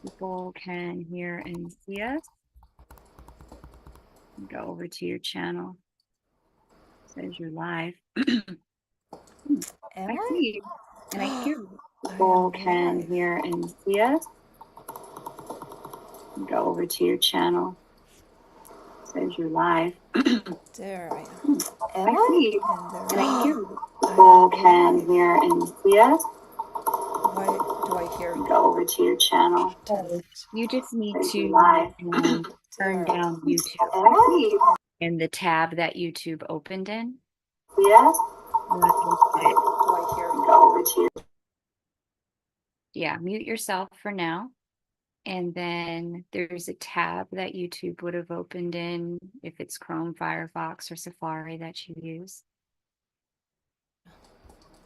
People can hear and see us. Go over to your channel. It says you're live. Am I I? see you. And I hear you. I People am can live. hear and see us. Go over to your channel. It says you're live. There I am. Am I see you. And And I hear there you. People can hear and see us. Why do I hear? Go over to your channel. You just need to turn down YouTube. I see you. In the tab that YouTube opened in. Yes. Do I hear? Go over to your. Yeah, mute yourself for now. And then there's a tab that YouTube would have opened in if it's Chrome, Firefox, or Safari that you use.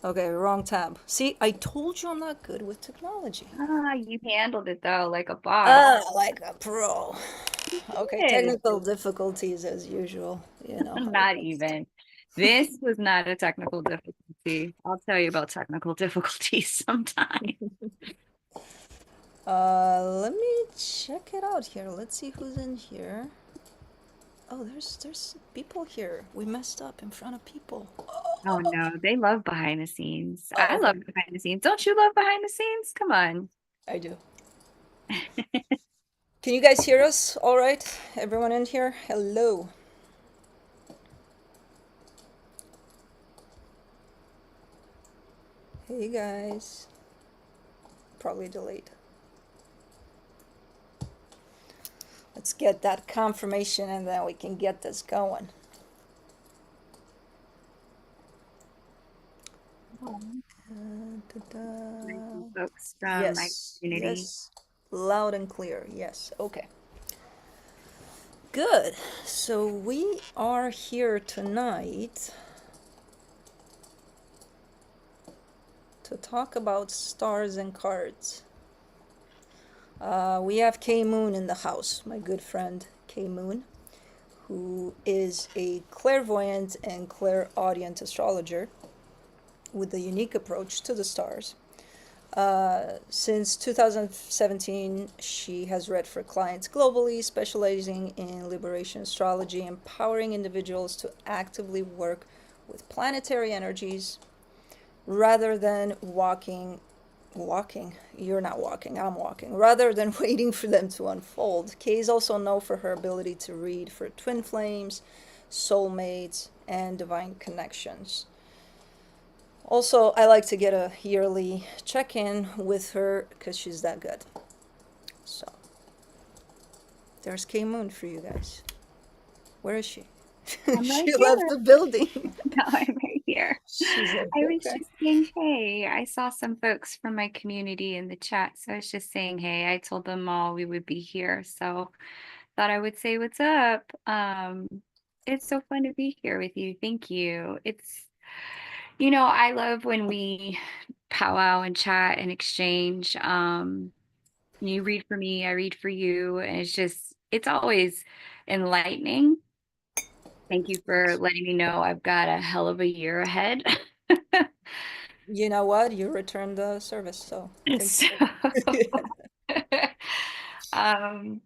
Okay, wrong tab. See, I told you I'm not good with technology. Ah, you handled it though, like a boss. Like a pro. Okay, Yes. technical difficulties as usual. You know. Not even. This was not a technical difficulty. I'll tell you about technical difficulties sometime. Let me check it out here. Let's see who's in here. Oh, there's people here. We messed up in front of people. Oh no, they love behind the scenes. I Oh, love behind the scenes. Don't you love behind the scenes? Come on. I do. Can you guys hear us all right? Everyone in here? Hello. Hey guys. Probably delayed. Let's get that confirmation and then we can get this going. Folks from my Yes, community. yes. Loud and clear. Yes. Okay. Good. So we are here tonight to talk about stars and cards. We have K Moon in the house, my good friend K Moon, who is a clairvoyant and clairaudient astrologer with a unique approach to the stars. Since 2017, she has read for clients globally, specializing in Liberation Astrology, empowering individuals to actively work with planetary energies rather than you're not walking, I'm walking, rather than waiting for them to unfold. Kay is also known for her ability to read for twin flames, soulmates, and divine connections. Also, I like to get a yearly check-in with her because she's that good. So, there's K Moon for you guys. Where is she? I'm right She here. left the building. No, I'm right here. She's like, I was okay. just saying, hey, I saw some folks from my community in the chat. So I was just saying, hey, I told them all we would be here. So thought I would say what's up. It's so fun to be here with you. Thank you. I love when we powwow and chat and exchange. You read for me, I read for you, and it's always enlightening. Thank you for letting me know I've got a hell of a year ahead. You know what? You returned the service, so thank So, you. um,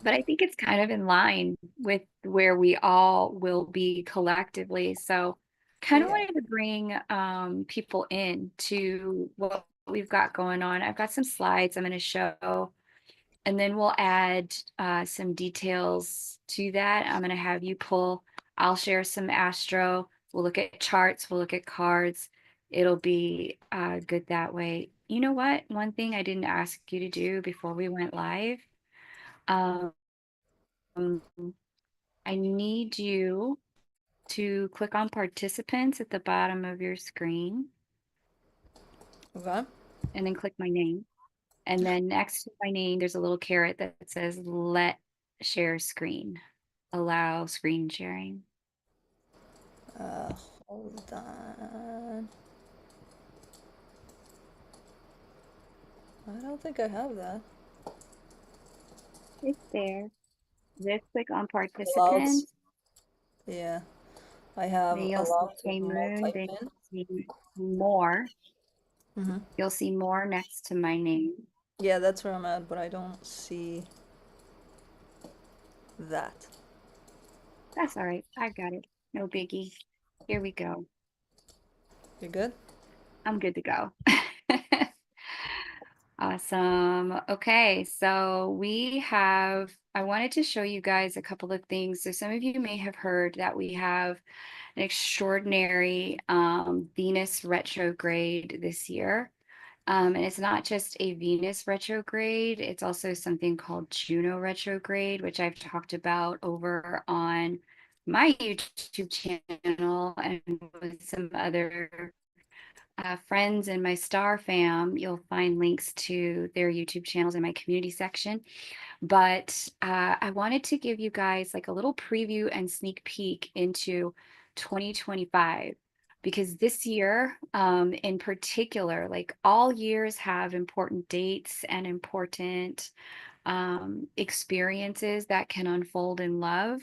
but I think it's kind of in line with where we all will be collectively. So kind of Yeah. wanted to bring people in to what we've got going on. I've got some slides I'm going to show, and then we'll add some details to that. I'm going to have you pull. I'll share some astro. We'll look at charts. We'll look at cards. It'll be good that way. You know what? One thing I didn't ask you to do before we went live. Um, I need you to click on participants at the bottom of your screen Okay. and then click my name. And then next to my name, there's a little caret that says let share screen, allow screen sharing. Uh, Hold on. I don't think I have that. It's there. Just click on Clouds. participants. Yeah. I have Then you'll see allowed to K Moon. Then multi-pin. you'll see more. Mm-hmm. You'll see more next to my name. Yeah, that's where I'm at, but I don't see that. That's all right. I got it. No biggie. Here we go. You're good? I'm good to go. Awesome. Okay, so I wanted to show you guys a couple of things. So some of you may have heard that we have an extraordinary Venus retrograde this year. And it's not just a Venus retrograde, it's also something called Juno retrograde, which I've talked about over on my YouTube channel and with some other friends in my star fam. You'll find links to their YouTube channels in my community section. But I wanted to give you guys like a little preview and sneak peek into 2025 because this year in particular, like all years have important dates and important experiences that can unfold in love.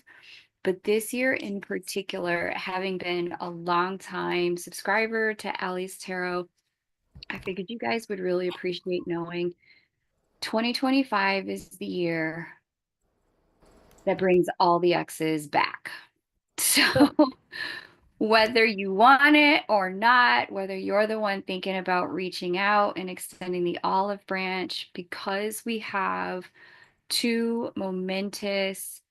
But this year in particular, having been a long time subscriber to Ali's Tarot, I figured you guys would really appreciate knowing 2025 is the year that brings all the exes back. So whether you want it or not, whether you're the one thinking about reaching out and extending the olive branch, because we have two momentous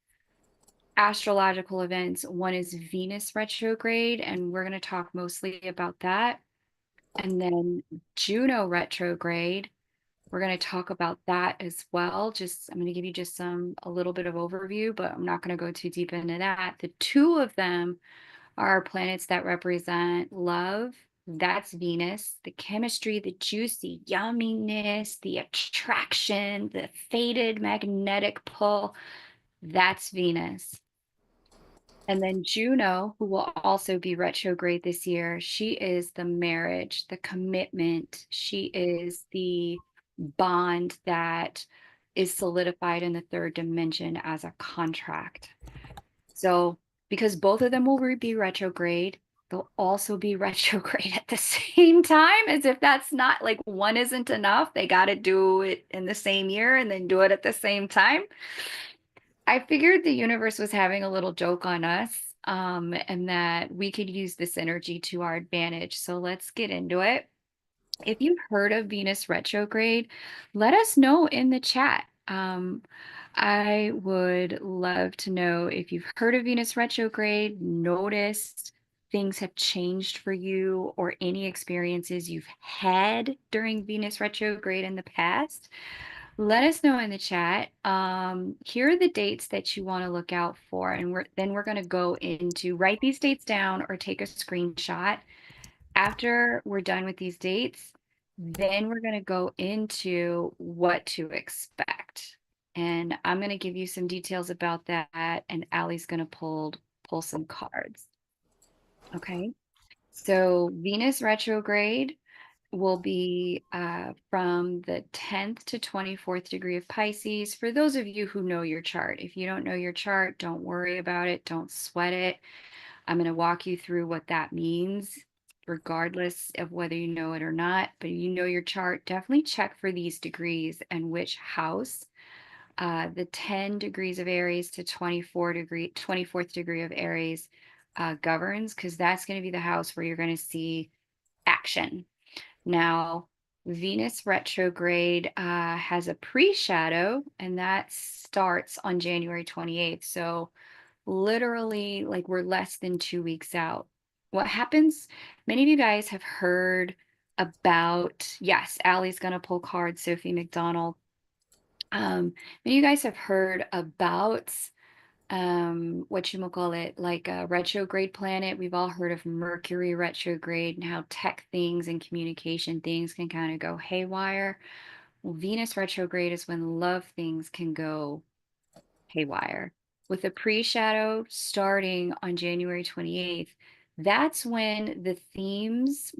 astrological events. One is Venus retrograde, and we're going to talk mostly about that. And then Juno retrograde. We're going to talk about that as well. I'm going to give you just a little bit of overview, but I'm not going to go too deep into that. The two of them are planets that represent love. That's Venus, the chemistry, the juicy yumminess, the attraction, the fated magnetic pull. That's Venus. And then Juno, who will also be retrograde this year, she is the marriage, the commitment. She is the bond that is solidified in the third dimension as a contract. So, because both of them will be retrograde, they'll also be retrograde at the same time, as if that's not like one isn't enough. They got to do it in the same year and then do it at the same time. I figured the universe was having a little joke on us, and that we could use this energy to our advantage. So let's get into it. If you've heard of Venus retrograde, let us know in the chat. I would love to know if you've heard of Venus retrograde, noticed things have changed for you, or any experiences you've had during Venus retrograde in the past. Let us know in the chat. Here are the dates that you want to look out for, and we're going to go into write these dates down or take a screenshot. After we're done with these dates, then we're going to go into what to expect. And I'm going to give you some details about that, and Allie's going to pull some cards. Okay. So Venus retrograde will be from the 10th to 24th degree of Pisces. For those of you who know your chart, if you don't know your chart, don't worry about it. Don't sweat it. I'm going to walk you through what that means, regardless of whether you know it or not. But you know your chart, definitely check for these degrees and which house. The 10 degrees of Aries to 24th degree of Aries governs, because that's going to be the house where you're going to see action. Now, Venus retrograde has a pre-shadow, and that starts on January 28th. So literally, like we're less than 2 weeks out. What happens? Many of you guys have heard about, yes, Allie's going to pull cards, Sophie McDonald. Many of you guys have heard about what you call it, like a retrograde planet. We've all heard of Mercury retrograde and how tech things and communication things can kind of go haywire. Well, Venus retrograde is when love things can go haywire. With the pre-shadow starting on January 28th, that's when the themes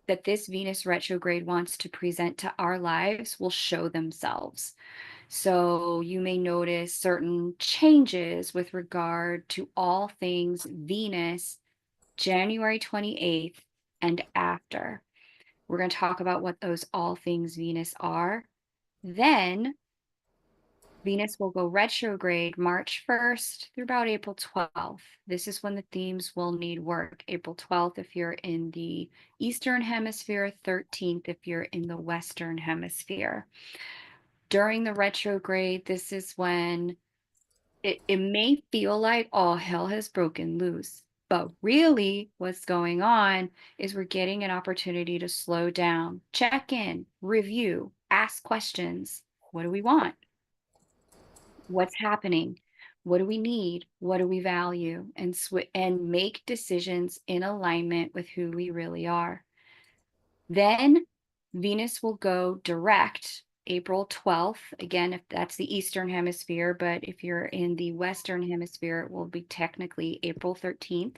that this Venus retrograde wants to present to our lives will show themselves. So you may notice certain changes with regard to all things Venus, January 28th and after. We're going to talk about what those all things Venus are. Then Venus will go retrograde March 1st through about April 12th. This is when the themes will need work. April 12th if you're in the Eastern Hemisphere, 13th if you're in the Western Hemisphere. During the retrograde, this is when it may feel like all hell has broken loose. But really, what's going on is we're getting an opportunity to slow down, check in, review, ask questions. What do we want? What's happening? What do we need? What do we value? And make decisions in alignment with who we really are. Then Venus will go direct April 12th. Again, if that's the Eastern Hemisphere, but if you're in the Western Hemisphere, it will be technically April 13th.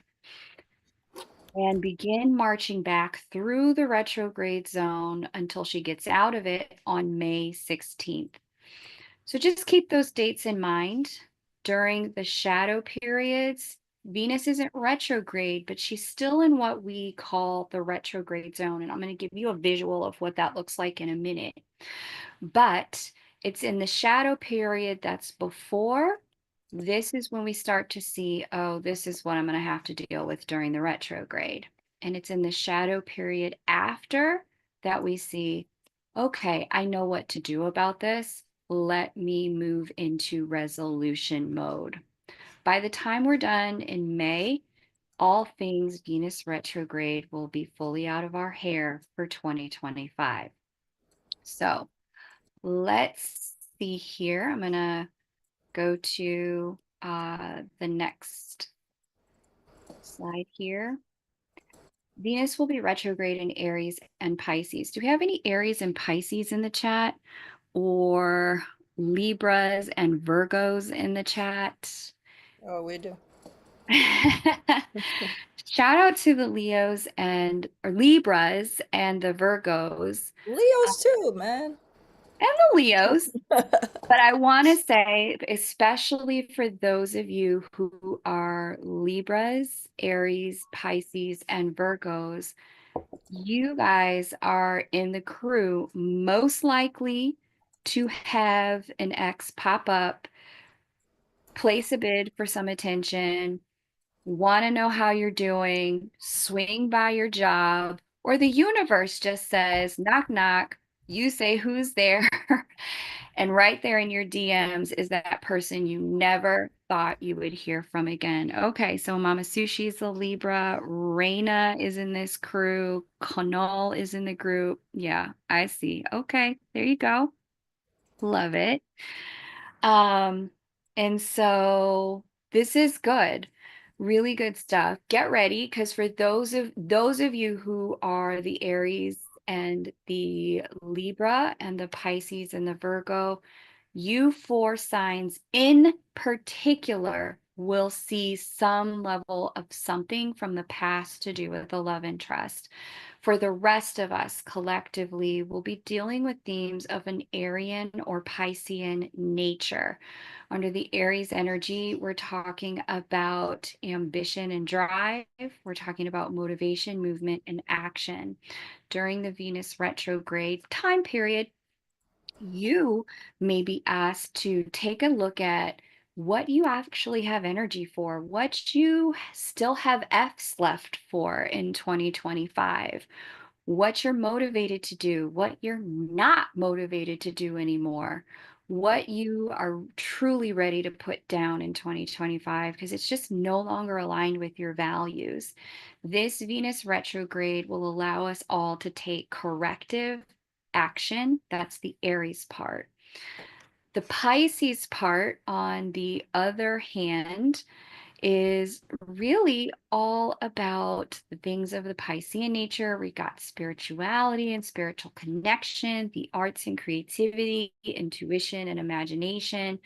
And begin marching back through the retrograde zone until she gets out of it on May 16th. So just keep those dates in mind. During the shadow periods, Venus isn't retrograde, but she's still in what we call the retrograde zone. And I'm going to give you a visual of what that looks like in a minute. But it's in the shadow period that's before. This is when we start to see, oh, this is what I'm going to have to deal with during the retrograde. And it's in the shadow period after that we see, okay, I know what to do about this. Let me move into resolution mode. By the time we're done in May, all things Venus retrograde will be fully out of our hair for 2025. So let's see here. I'm going to go to the next slide here. Venus will be retrograde in Aries and Pisces. Do we have any Aries and Pisces in the chat, or Libras and Virgos in the chat? Oh, we do. Shout out to the Leos or Libras and the Virgos Leos too, man. and the Leos. But I want to say, especially for those of you who are Libras, Aries, Pisces, and Virgos, you guys are in the crew most likely to have an ex pop up, place a bid for some attention, want to know how you're doing, swing by your job, or the universe just says, knock, knock, you say who's there. And right there in your DMs is that person you never thought you would hear from again. Okay, so Mama Sushi's a Libra, Reina is in this crew, Kanal is in the group. Yeah, I see. Okay, there you go. Love it. Um, and so this is good. Really good stuff. Get ready, because for those of you who are the Aries and the Libra and the Pisces and the Virgo, you four signs in particular will see some level of something from the past to do with the love and trust. For the rest of us collectively, we'll be dealing with themes of an Arian or Piscean nature. Under the Aries energy, we're talking about ambition and drive. We're talking about motivation, movement, and action. During the Venus retrograde time period, you may be asked to take a look at what you actually have energy for, what you still have F's left for in 2025, what you're motivated to do, what you're not motivated to do anymore, what you are truly ready to put down in 2025, because it's just no longer aligned with your values. This Venus retrograde will allow us all to take corrective action. That's the Aries part. The Pisces part, on the other hand, is really all about the things of the Piscean nature. We got spirituality and spiritual connection, the arts and creativity, intuition and imagination.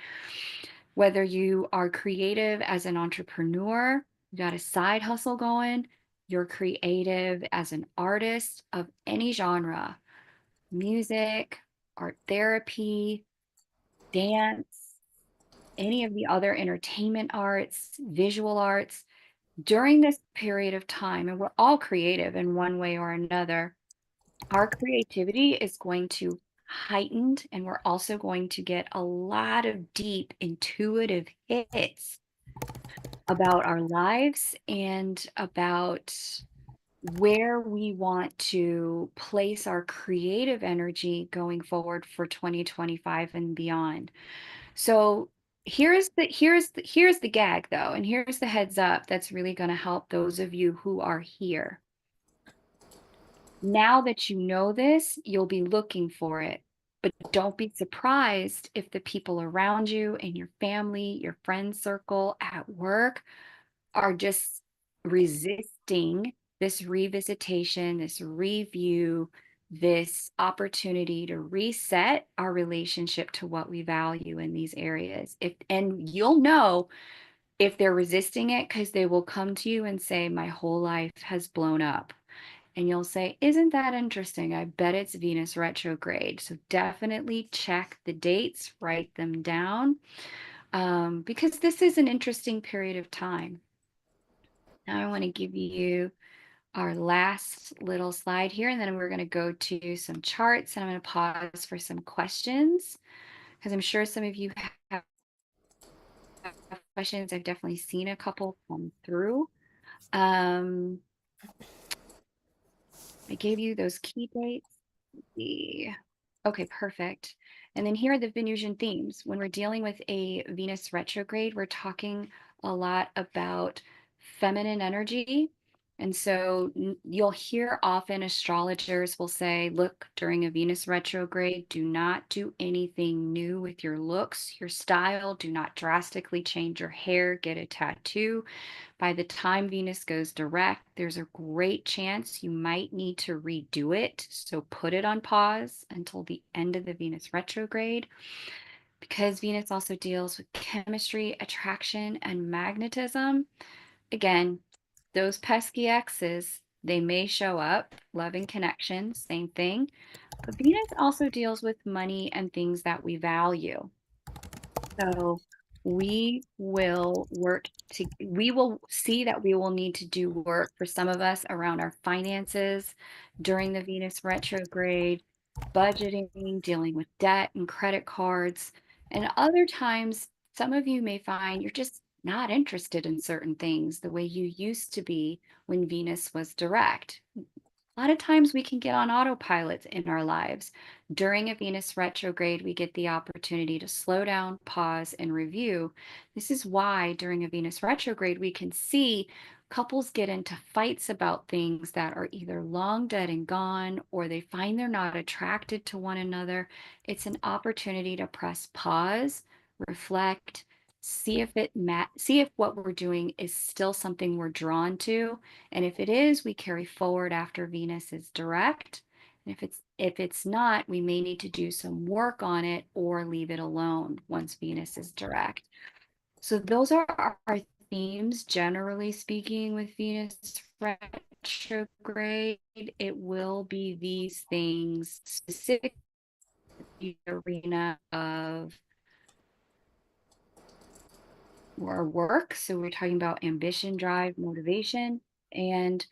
Whether you are creative as an entrepreneur, you got a side hustle going, you're creative as an artist of any genre, music, art therapy, dance, any of the other entertainment arts, visual arts, during this period of time, and we're all creative in one way or another, our creativity is going to heightened, and we're also going to get a lot of deep intuitive hits about our lives and about where we want to place our creative energy going forward for 2025 and beyond. So here's the gag though, and here's the heads up that's really going to help those of you who are here. Now that you know this, you'll be looking for it. But don't be surprised if the people around you and your family, your friend circle at work are just resisting this revisitation, this review, this opportunity to reset our relationship to what we value in these areas. And you'll know if they're resisting it because they will come to you and say, "My whole life has blown up." And you'll say, "Isn't that interesting? I bet it's Venus retrograde." So definitely check the dates, write them down, because this is an interesting period of time. Now I want to give you our last little slide here, and then we're going to go to some charts, and I'm going to pause for some questions because I'm sure some of you have questions. I've definitely seen a couple come through. I gave you those key dates. Okay, perfect. And then here are the Venusian themes. When we're dealing with a Venus retrograde, we're talking a lot about feminine energy. And so you'll hear often astrologers will say, look, during a Venus retrograde, do not do anything new with your looks, your style. Do not drastically change your hair, get a tattoo. By the time Venus goes direct, there's a great chance you might need to redo it. So put it on pause until the end of the Venus retrograde, because Venus also deals with chemistry, attraction, and magnetism. Again, those pesky exes, they may show up, love and connection, same thing. But Venus also deals with money and things that we value. So we will see that we will need to do work for some of us around our finances during the Venus retrograde, budgeting, dealing with debt and credit cards. And other times, some of you may find you're just not interested in certain things the way you used to be when Venus was direct. A lot of times we can get on autopilot in our lives. During a Venus retrograde, we get the opportunity to slow down, pause, and review. This is why during a Venus retrograde, we can see couples get into fights about things that are either long dead and gone, or they find they're not attracted to one another. It's an opportunity to press pause, reflect, see if what we're doing is still something we're drawn to, and if it is, we carry forward after Venus is direct. And if it's not, we may need to do some work on it or leave it alone once Venus is direct. So those are our themes, generally speaking, with Venus retrograde. It will be these things, specifically the arena of our work. So we're talking about ambition, drive, motivation, and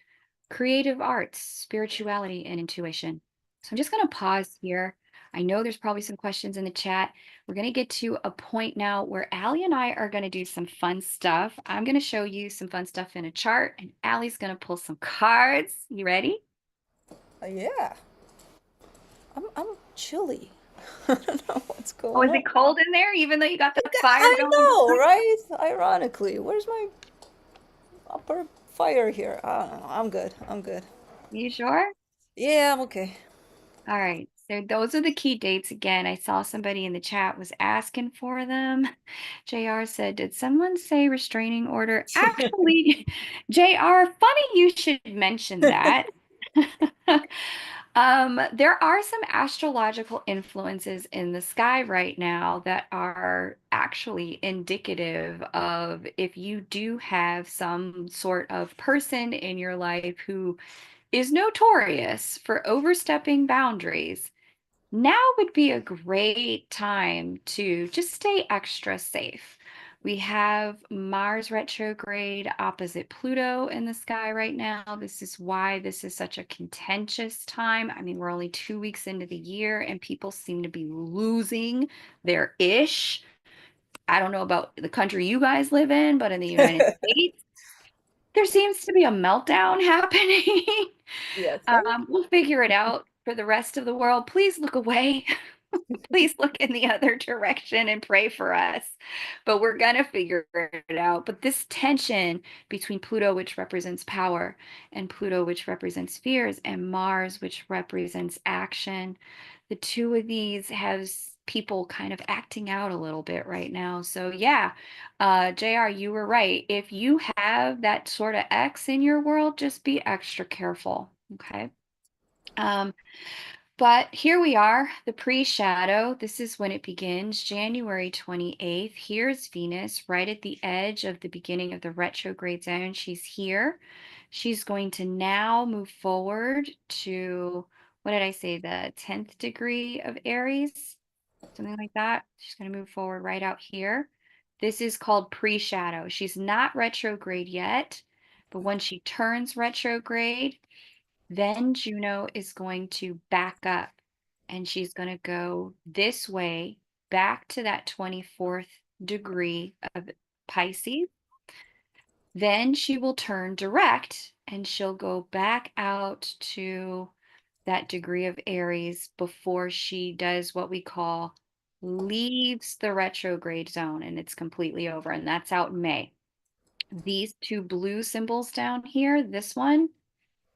creative arts, spirituality, and intuition. So I'm just going to pause here. I know there's probably some questions in the chat. We're going to get to a point now where Allie and I are going to do some fun stuff. I'm going to show you some fun stuff in a chart, and Allie's going to pull some cards. You ready? Yeah. I'm chilly. I don't know what's Oh, going is on. it cold in there, even though you got that fire I going? know, right? Ironically, where's my upper fire here? I don't know. I'm good. I'm good. You sure? Yeah, I'm okay. All right. So those are the key dates. Again, I saw somebody in the chat was asking for them. JR said, did someone say restraining order? Actually, JR, funny you should mention that. There are some astrological influences in the sky right now that are actually indicative of if you do have some sort of person in your life who is notorious for overstepping boundaries. Now would be a great time to just stay extra safe. We have Mars retrograde opposite Pluto in the sky right now. This is why this is such a contentious time. I mean, we're only 2 weeks into the year and people seem to be losing their ish. I don't know about the country you guys live in, but in the United States, there seems to be a meltdown happening. Yes, sir. We'll figure it out for the rest of the world. Please look away. Please look in the other direction and pray for us. But we're going to figure it out. But this tension between Pluto, which represents power, and Pluto, which represents fears, and Mars, which represents action, the two of these has people kind of acting out a little bit right now. So yeah, JR, you were right. If you have that sort of X in your world, just be extra careful. Okay. Um, but here we are, the pre-shadow. This is when it begins, January 28th. Here's Venus right at the edge of the beginning of the retrograde zone. She's here. She's going to now move forward to, what did I say, the 10th degree of Aries? Something like that. She's going to move forward right out here. This is called pre-shadow. She's not retrograde yet, but when she turns retrograde, then Juno is going to back up and she's going to go this way back to that 24th degree of Pisces. Then she will turn direct and she'll go back out to that degree of Aries before she does what we call leaves the retrograde zone and it's completely over. And that's out in May. These two blue symbols down here, this one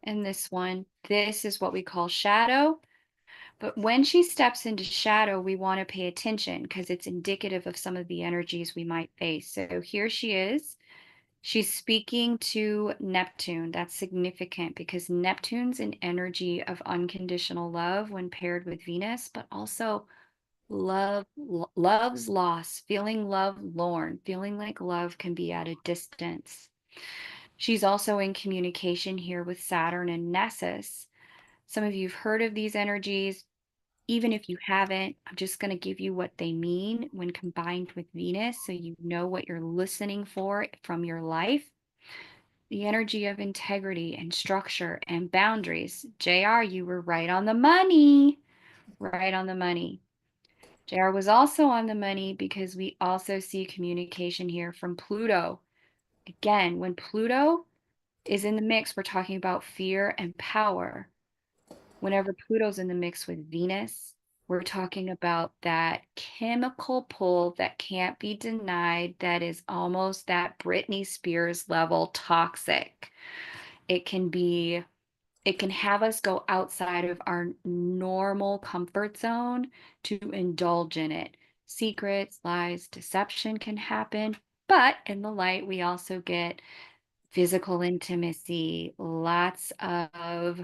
and this one, this is what we call shadow. But when she steps into shadow, we want to pay attention because it's indicative of some of the energies we might face. So here she is. She's speaking to Neptune. That's significant because Neptune's an energy of unconditional love when paired with Venus, but also love's loss, feeling love lorn, feeling like love can be at a distance. She's also in communication here with Saturn and Nessus. Some of you have heard of these energies. Even if you haven't, I'm just going to give you what they mean when combined with Venus so you know what you're listening for from your life. The energy of integrity and structure and boundaries. JR, you were right on the money. Right on the money. JR was also on the money because we also see communication here from Pluto. Again, when Pluto is in the mix, we're talking about fear and power. Whenever Pluto's in the mix with Venus, we're talking about that chemical pull that can't be denied, that is almost that Britney Spears level toxic. It can be, it can have us go outside of our normal comfort zone to indulge in it. Secrets, lies, deception can happen, but in the light, we also get physical intimacy, lots of,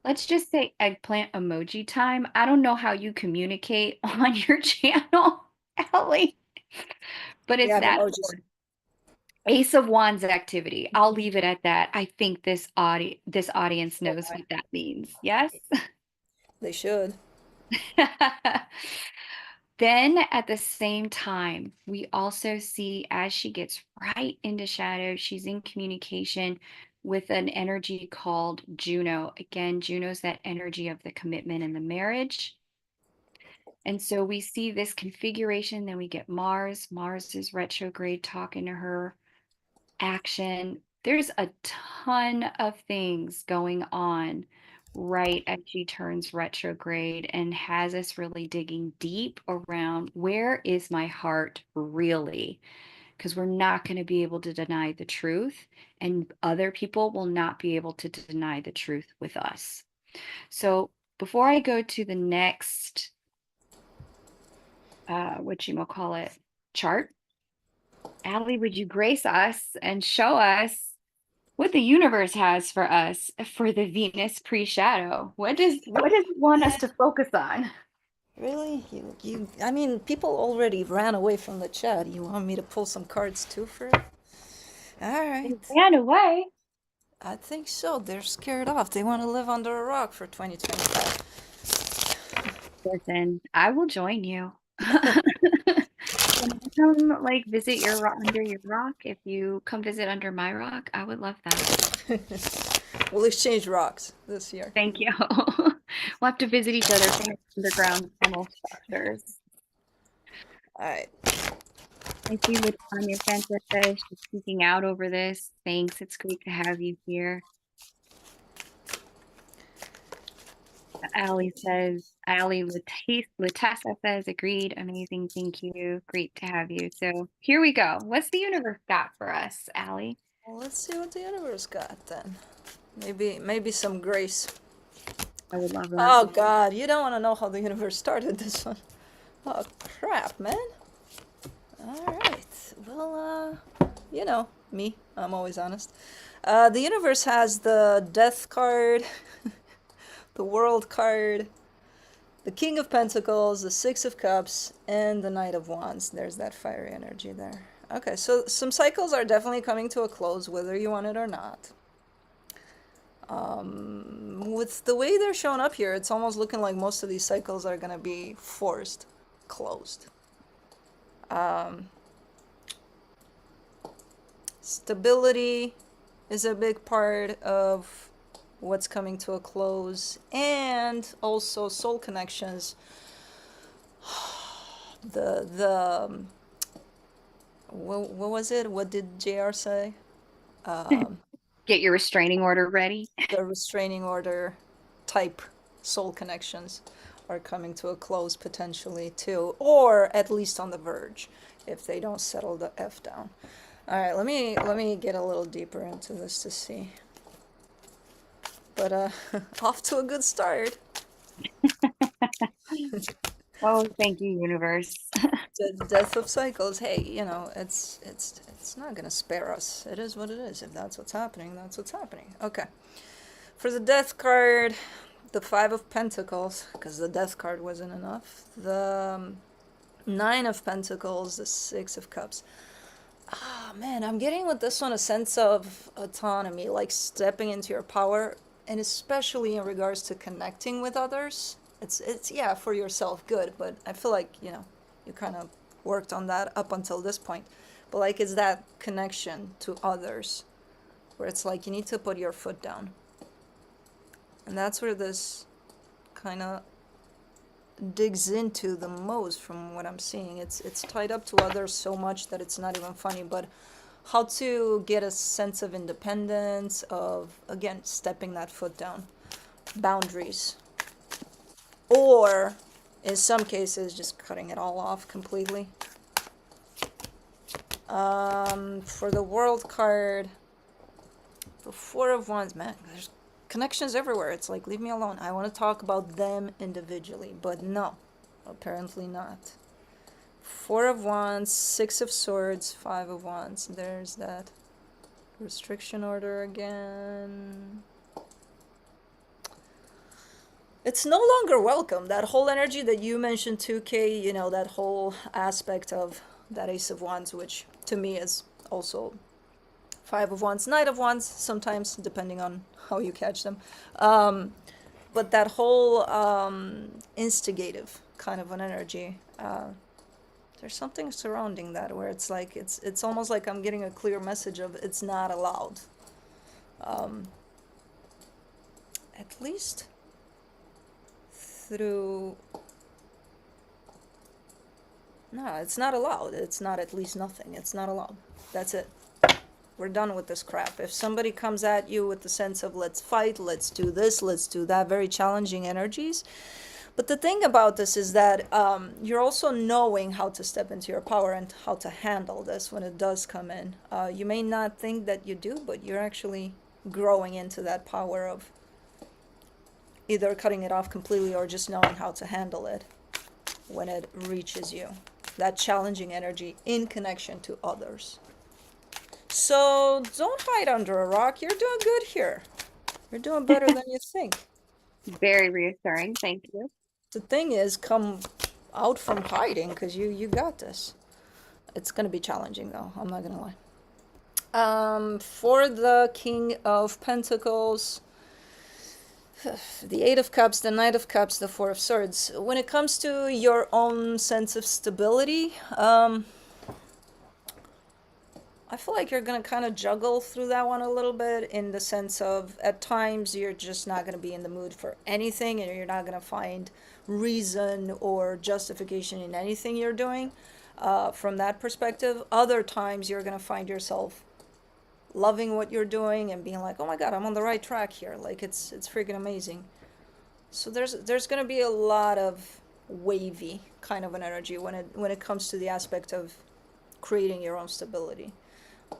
let's just say, eggplant emoji time. I don't know how you communicate on your channel, Ellie, but We it's have that emojis. sort of Ace of Wands activity. I'll leave it at that. I think this audience Oh knows my. what that means. Yes? They should. Then at the same time, we also see as she gets right into shadow, she's in communication with an energy called Juno. Again, Juno's that energy of the commitment and the marriage. And so we see this configuration, then we get Mars. Mars is retrograde talking to her, action. There's a ton of things going on right as she turns retrograde and has us really digging deep around where is my heart really? Because we're not going to be able to deny the truth, and other people will not be able to deny the truth with us. So before I go to the next, what you call it, chart, Allie, would you grace us and show us what the universe has for us for the Venus pre-shadow? What does it want us to focus on? Really? I mean, people already ran away from the chat. You want me to pull some cards too for it? All right. It ran away. I think so. They're scared off. They want to live under a rock for 2025. Listen, I will join you. come like visit your under your rock, if you come visit under my rock, I would love that. We'll exchange rocks this year. Thank you. We'll have to visit each other from underground tunnel structures. All right. I see Latanya Fanta says she's speaking out over this. Thanks. It's great to have you here. Allie Latessa says, agreed. Amazing. Thank you. Great to have you. So here we go. What's the universe got for us, Allie? Well, let's see what the universe got then. Maybe some grace. I would love that. Oh God, you don't want to know how the universe started this one. Oh crap, man. All right. Well, you know me. I'm always honest. The universe has the Death card, the World card, the King of Pentacles, the Six of Cups, and the Knight of Wands. There's that fiery energy there. Okay, so some cycles are definitely coming to a close, whether you want it or not. With the way they're showing up here, it's almost looking like most of these cycles are going to be forced closed. Stability is a big part of what's coming to a close, and also soul connections. What was it? What did JR say? Get your restraining order ready. The restraining order type soul connections are coming to a close potentially too, or at least on the verge if they don't settle the F down. All right, let me get a little deeper into this to see. But off to a good start. Oh, thank you, universe. The death of cycles. Hey, you know, it's not gonna spare us. It is what it is. If that's what's happening, that's what's happening. Okay. For the death card, the Five of Pentacles, because the death card wasn't enough. The Nine of Pentacles, the Six of Cups. Ah, man, I'm getting with this one a sense of autonomy, like stepping into your power, and especially in regards to connecting with others. It's yeah, for yourself, good, but I feel like, you know, you kind of worked on that up until this point. But like, it's that connection to others where it's like you need to put your foot down. And that's where this kind of digs into the most from what I'm seeing. It's tied up to others so much that it's not even funny, but how to get a sense of independence, of, again, stepping that foot down. Boundaries. Or, in some cases, just cutting it all off completely. For the World card, the Four of Wands, man, there's connections everywhere. It's like, leave me alone. I want to talk about them individually, but no, apparently not. Four of Wands, Six of Swords, Five of Wands. There's that restriction order again. It's no longer welcome. That whole energy that you mentioned, 2K, you know, that whole aspect of that Ace of Wands, which to me is also Five of Wands, Knight of Wands, sometimes, depending on how you catch them. But that whole instigative kind of an energy, there's something surrounding that where it's like, it's almost like I'm getting a clear message of it's not allowed. At least through... No, it's not allowed. It's not at least nothing. It's not allowed. That's it. We're done with this crap. If somebody comes at you with the sense of let's fight, let's do this, let's do that, very challenging energies. But the thing about this is that you're also knowing how to step into your power and how to handle this when it does come in. You may not think that you do, but you're actually growing into that power of either cutting it off completely or just knowing how to handle it when it reaches you. That challenging energy in connection to others. So don't hide under a rock. You're doing good here. You're doing better than you think. Very reassuring. Thank you. The thing is, come out from hiding, because you got this. It's going to be challenging, though. I'm not going to lie. For the King of Pentacles, the Eight of Cups, the Knight of Cups, the Four of Swords. When it comes to your own sense of stability, I feel like you're gonna kind of juggle through that one a little bit in the sense of at times you're just not gonna be in the mood for anything and you're not gonna find reason or justification in anything you're doing. From that perspective, other times you're gonna find yourself loving what you're doing and being like, oh my God, I'm on the right track here. Like it's freaking amazing. So there's gonna be a lot of wavy kind of an energy when it comes to the aspect of creating your own stability.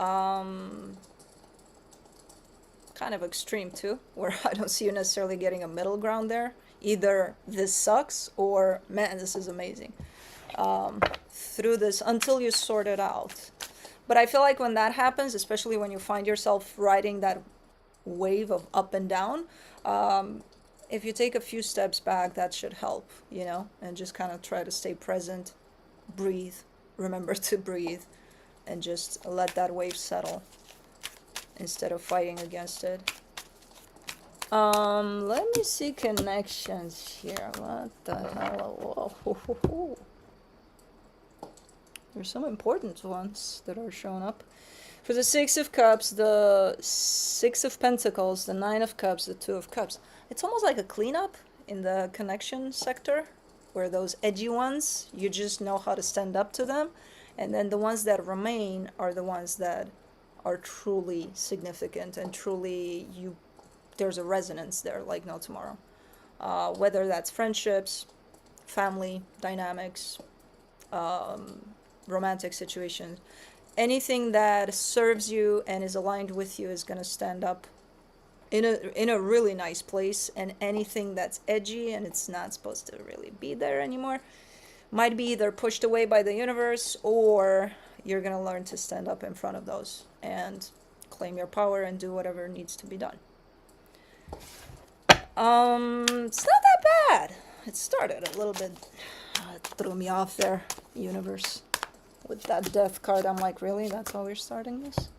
Um, Kind of extreme too, where I don't see you necessarily getting a middle ground there. Either this sucks or man, this is amazing. Through this until you sort it out. But I feel like when that happens, especially when you find yourself riding that wave of up and down, um, if you take a few steps back, that should help, and just kind of try to stay present, breathe, remember to breathe, and just let that wave settle instead of fighting against it. Let me see connections here. What the hell? Whoa. There's some important ones that are showing up. For the Six of Cups, the Six of Pentacles, the Nine of Cups, the Two of Cups. It's almost like a cleanup in the connection sector, where those edgy ones, you just know how to stand up to them. And then the ones that remain are the ones that are truly significant and truly there's a resonance there like no tomorrow. Whether that's friendships, family dynamics, romantic situations, anything that serves you and is aligned with you is going to stand up in a really nice place, and anything that's edgy and it's not supposed to really be there anymore might be either pushed away by the universe, or you're going to learn to stand up in front of those and claim your power and do whatever needs to be done. It's not that bad. It started a little bit, it threw me off there, universe. With that death card, I'm like, really? That's how we're starting this?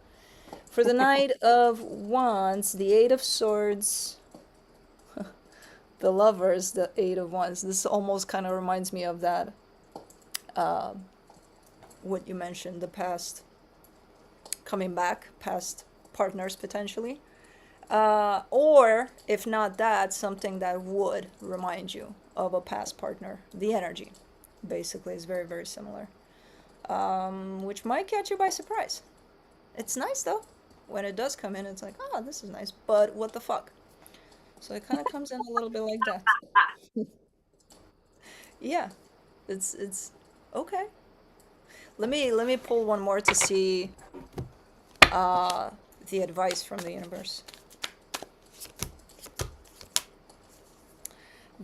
For the Knight of Wands, the Eight of Swords, the Lovers, the Eight of Wands. This almost kind of reminds me of that, what you mentioned, the past, coming back, past partners potentially. Or, if not that, something that would remind you of a past partner. The energy, basically, is very, very similar. Which might catch you by surprise. It's nice, though. When it does come in, it's like, oh, this is nice, but what the fuck? So it kind of comes in a little bit like that. Yeah, it's okay. Let me pull one more to see the advice from the universe.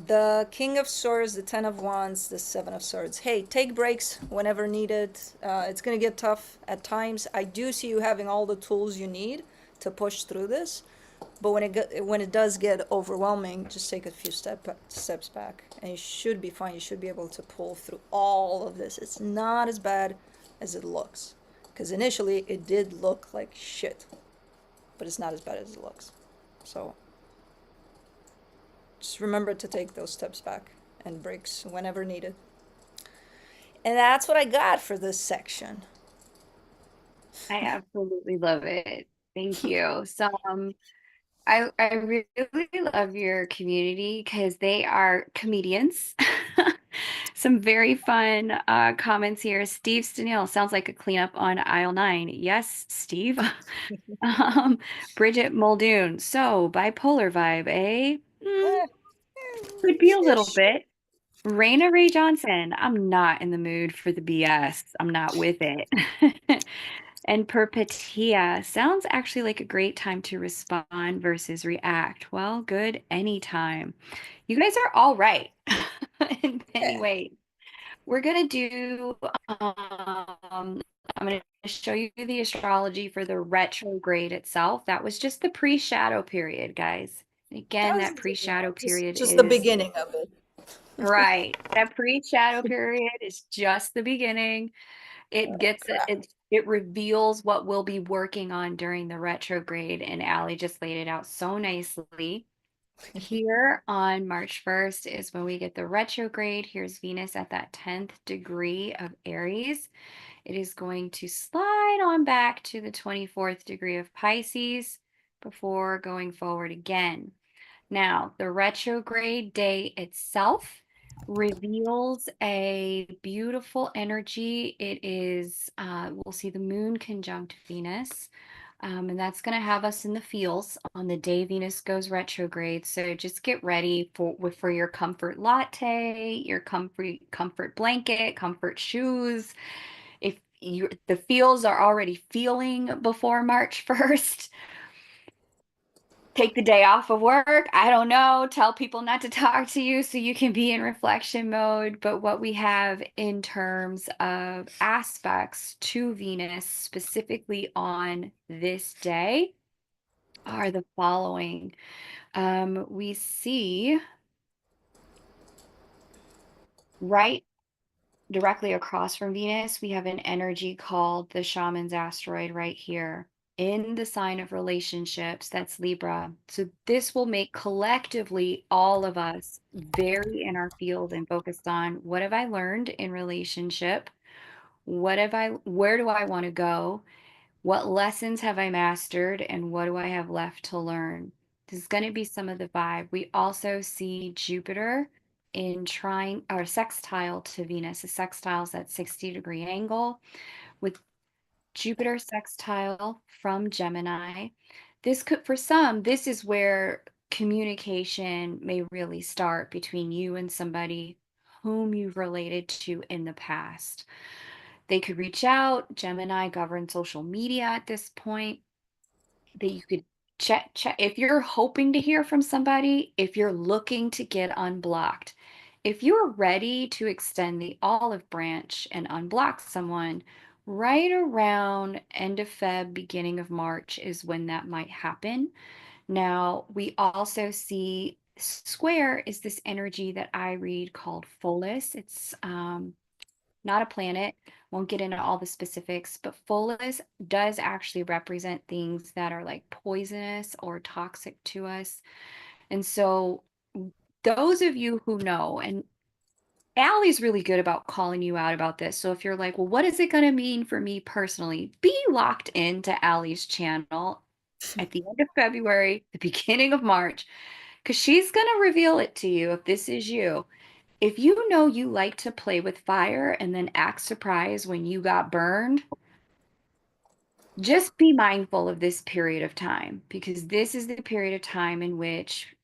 The King of Swords, the Ten of Wands, the Seven of Swords. Hey, take breaks whenever needed. It's going to get tough at times. I do see you having all the tools you need to push through this. But when it does get overwhelming, just take a few steps back. And you should be fine. You should be able to pull through all of this. It's not as bad as it looks. Because initially, it did look like shit. But it's not as bad as it looks. So just remember to take those steps back and breaks whenever needed. And that's what I got for this section. I absolutely love it. Thank you. So, I really love your community because they are comedians. Some very fun comments here. Steve Stenil sounds like a cleanup on aisle 9. Yes, Steve. Bridget Muldoon. So, bipolar vibe, eh? Eh, Could be a little ish. bit. Raina Ray Johnson. I'm not in the mood for the BS. I'm not with it. And Perpetia sounds actually like a great time to respond versus react. Well, good anytime. You guys are all right in many Yeah. ways. We're gonna do I'm gonna show you the astrology for the retrograde itself. That was just the pre-shadow period, guys. Again, That's that pre-shadow period just the is beginning of it. right. That pre-shadow period is just the beginning. It gets Crap. it reveals what we'll be working on during the retrograde, and Allie just laid it out so nicely. Here on March 1st is when we get the retrograde. Here's Venus at that 10th degree of Aries. It is going to slide right on back to the 24th degree of Pisces before going forward again. Now, the retrograde day itself reveals a beautiful energy. We'll see the moon conjunct Venus, and that's going to have us in the feels on the day Venus goes retrograde. So just get ready for your comfort latte, your comfort blanket, comfort shoes. If the feels are already feeling before March 1st, take the day off of work. I don't know. Tell people not to talk to you so you can be in reflection mode. But what we have in terms of aspects to Venus, specifically on this day, are the following. We see right directly across from Venus, we have an energy called the shaman's asteroid right here in the sign of relationships. That's Libra. So this will make collectively all of us very in our field and focused on what have I learned in relationship? Where do I want to go? What lessons have I mastered and what do I have left to learn? This is going to be some of the vibe. We also see Jupiter in trine or sextile to Venus. A sextile is that 60-degree angle with Jupiter sextile from Gemini. For some, this is where communication may really start between you and somebody whom you've related to in the past. They could reach out. Gemini governs social media at this point. That you could check if you're hoping to hear from somebody, if you're looking to get unblocked. If you're ready to extend the olive branch and unblock someone, right around end of Feb, beginning of March is when that might happen. Now, we also see square is this energy that I read called Pholus. It's not a planet. Won't get into all the specifics, but Pholus does actually represent things that are like poisonous or toxic to us. And so, those of you who know, and Allie's really good about calling you out about this. So, if you're like, well, what is it going to mean for me personally? Be locked into Allie's channel at the end of February, the beginning of March, because she's going to reveal it to you if this is you. If you know you like to play with fire and then act surprised when you got burned, just be mindful of this period of time because this is the period of time in which,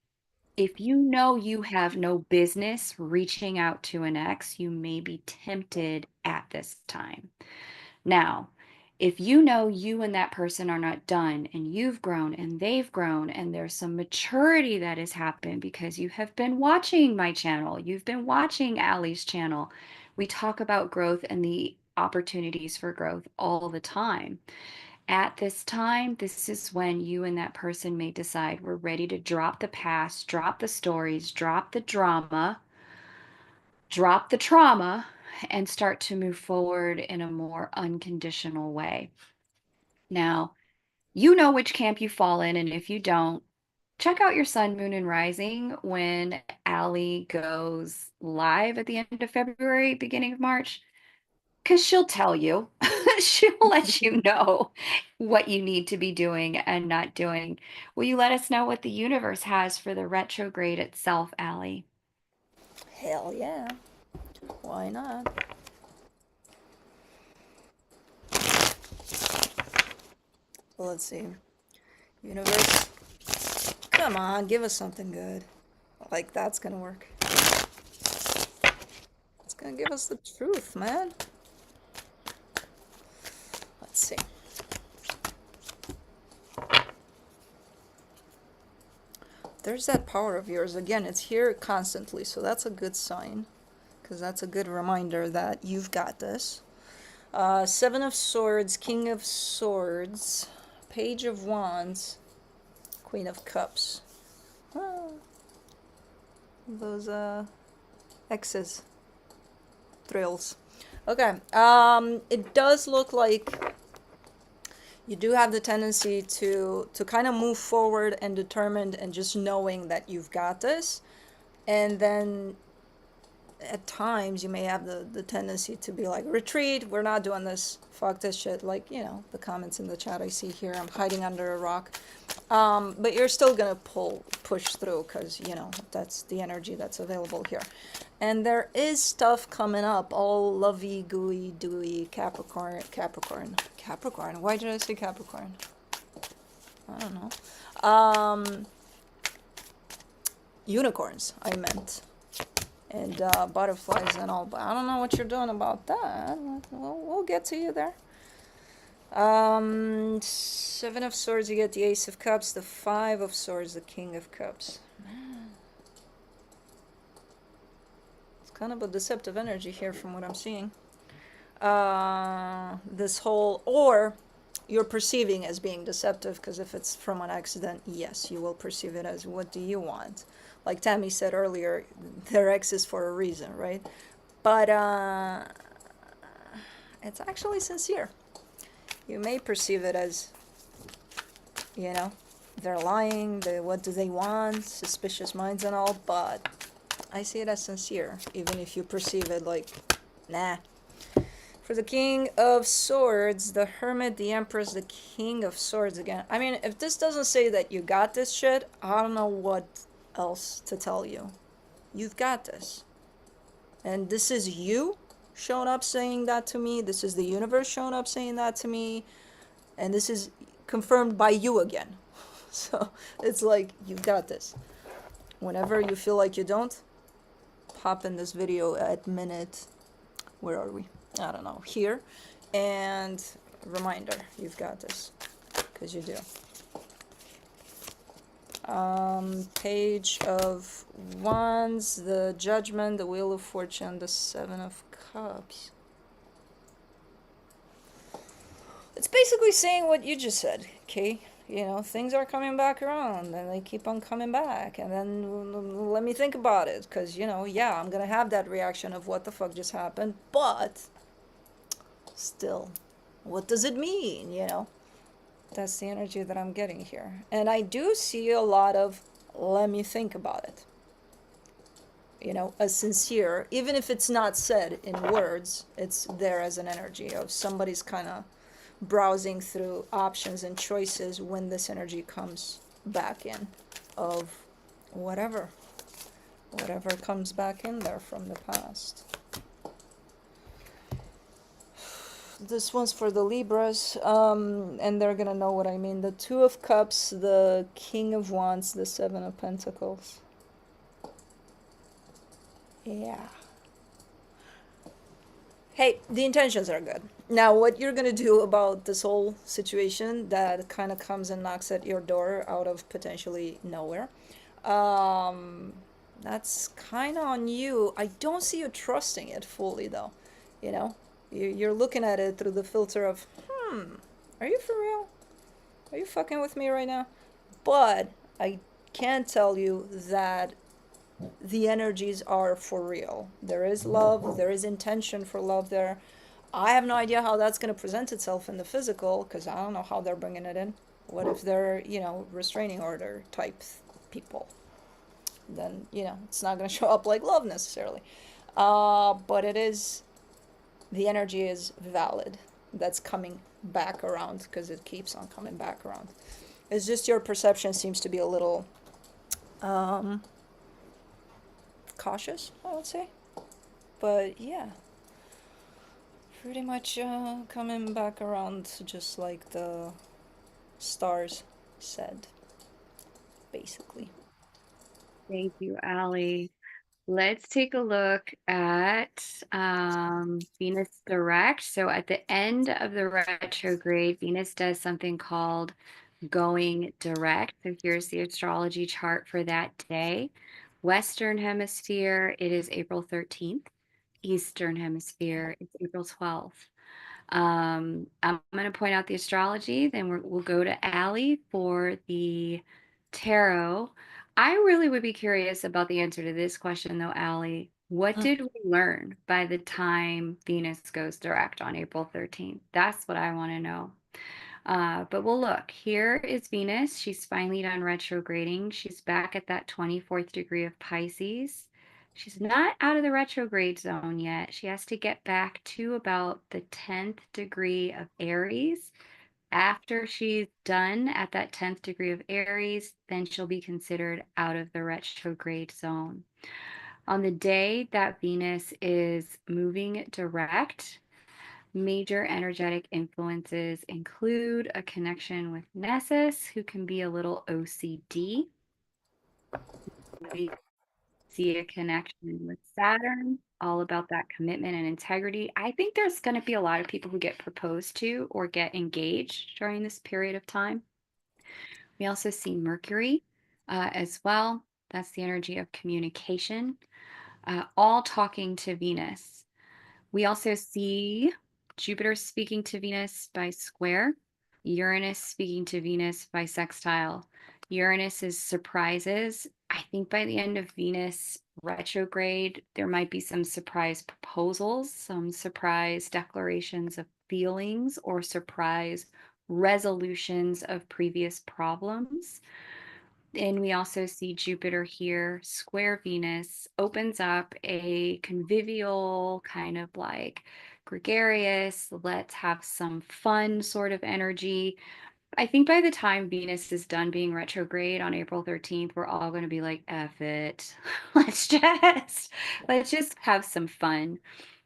if you know you have no business reaching out to an ex, you may be tempted at this time. Now, if you know you and that person are not done and you've grown and they've grown and there's some maturity that has happened because you have been watching my channel, you've been watching Allie's channel. We talk about growth and the opportunities for growth all the time. At this time, this is when you and that person may decide we're ready to drop the past, drop the stories, drop the drama, drop the trauma, and start to move forward in a more unconditional way. Now, you know which camp you fall in, and if you don't, check out your sun, moon, and rising when Allie goes live at the end of February, beginning of March, because she'll tell you. She'll let you know what you need to be doing and not doing. Will you let us know what the universe has for the retrograde itself, Allie? Hell yeah. Why not? Well, let's see. Universe, come on, give us something good. Like, that's gonna work. It's gonna give us the truth, man. Let's see. There's that power of yours. Again, it's here constantly, so that's a good sign. Because that's a good reminder that you've got this. Seven of Swords, King of Swords, Page of Wands, Queen of Cups. Ah, those X's. Thrills. Okay. It does look like you do have the tendency to kind of move forward and determined and just knowing that you've got this. And then at times you may have the tendency to be like, retreat, we're not doing this, fuck this shit, like, you know, the comments in the chat I see here, I'm hiding under a rock. But you're still gonna push through, because, you know, that's the energy that's available here. And there is stuff coming up, all lovey gooey dewy. Capricorn, why did I say Capricorn? I don't know. Unicorns, I meant, and butterflies and all, but I don't know what you're doing about that. We'll get to you there. Seven of Swords, you get the Ace of Cups, the Five of Swords, the King of Cups. It's kind of a deceptive energy here from what I'm seeing. This whole, or you're perceiving as being deceptive, because if it's from an accident, yes, you will perceive it as, what do you want? Like Tammy said earlier, their X is for a reason, right? But it's actually sincere. You may perceive it as, you know, they're lying, what do they want, suspicious minds and all, but I see it as sincere, even if you perceive it like, nah. For the King of Swords, the Hermit, the Empress, the King of Swords again. I mean, if this doesn't say that you got this shit, I don't know what else to tell you. You've got this. And this is you showing up saying that to me. This is the universe showing up saying that to me. And this is confirmed by you again. So it's like, you've got this. Whenever you feel like you don't, pop in this video at minute, where are we? I don't know, here. And reminder, you've got this, because you do. Page of Wands, the Judgment, the Wheel of Fortune, the Seven of Cups. It's basically saying what you just said, okay? You know, things are coming back around, and they keep on coming back. And then let me think about it, because, you know, yeah, I'm gonna have that reaction of what the fuck just happened, but still, what does it mean, you know? That's the energy that I'm getting here. And I do see a lot of, let me think about it. You know, a sincere, even if it's not said in words, it's there as an energy of somebody's kind of browsing through options and choices when this energy comes back in, of whatever comes back in there from the past. This one's for the Libras, and they're gonna know what I mean. The Two of Cups, the King of Wands, the Seven of Pentacles. Yeah. Hey, the intentions are good. Now, what you're gonna do about this whole situation that kind of comes and knocks at your door out of potentially nowhere, that's kind of on you. I don't see you trusting it fully, though. You know, you're looking at it through the filter of, are you for real? Are you fucking with me right now? But I can tell you that the energies are for real. There is love, there is intention for love there. I have no idea how that's going to present itself in the physical, because I don't know how they're bringing it in. What if they're, you know, restraining order type people? Then, you know, it's not going to show up like love necessarily. But it is, the energy is valid. That's coming back around, because it keeps on coming back around. It's just your perception seems to be a little cautious, I would say. But yeah, pretty much coming back around, just like the stars said, basically. Thank you, Allie. Let's take a look at Venus direct. So at the end of the retrograde, Venus does something called going direct. So here's the astrology chart for that day. Western Hemisphere, it is April 13th. Eastern Hemisphere, it's April 12th. I'm going to point out the astrology, then we'll go to Allie for the tarot. I really would be curious about the answer to this question, though, Allie. What did we learn by the time Venus goes direct on April 13th? That's what I want to know. But we'll look. Here is Venus. She's finally done retrograding. She's back at that 24th degree of Pisces. She's not out of the retrograde zone yet. She has to get back to about the 10th degree of Aries. After she's done at that 10th degree of Aries, then she'll be considered out of the retrograde zone. On the day that Venus is moving direct, major energetic influences include a connection with Nessus, who can be a little OCD. We see a connection with Saturn, all about that commitment and integrity. I think there's going to be a lot of people who get proposed to or get engaged during this period of time. We also see Mercury as well. That's the energy of communication, all talking to Venus. We also see Jupiter speaking to Venus by square, Uranus speaking to Venus by sextile. Uranus is surprises. I think by the end of Venus retrograde, there might be some surprise proposals, some surprise declarations of feelings, or surprise resolutions of previous problems. And we also see Jupiter here, square Venus, opens up a convivial, kind of like gregarious, let's have some fun sort of energy. I think by the time Venus is done being retrograde on April 13th, we're all going to be like, F it. Let's just have some fun.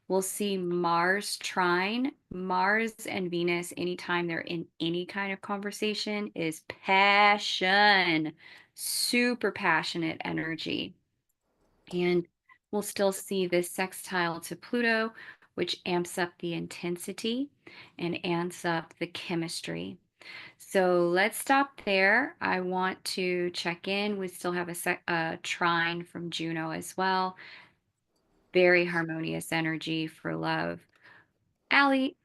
We'll see Mars trine. Mars and Venus, anytime they're in any kind of conversation, is passion, super passionate energy. And we'll still see this sextile to Pluto, which amps up the intensity and amps up the chemistry. So let's stop there. I want to check in. We still have a trine from Juno as well. Very harmonious energy for love. Allie,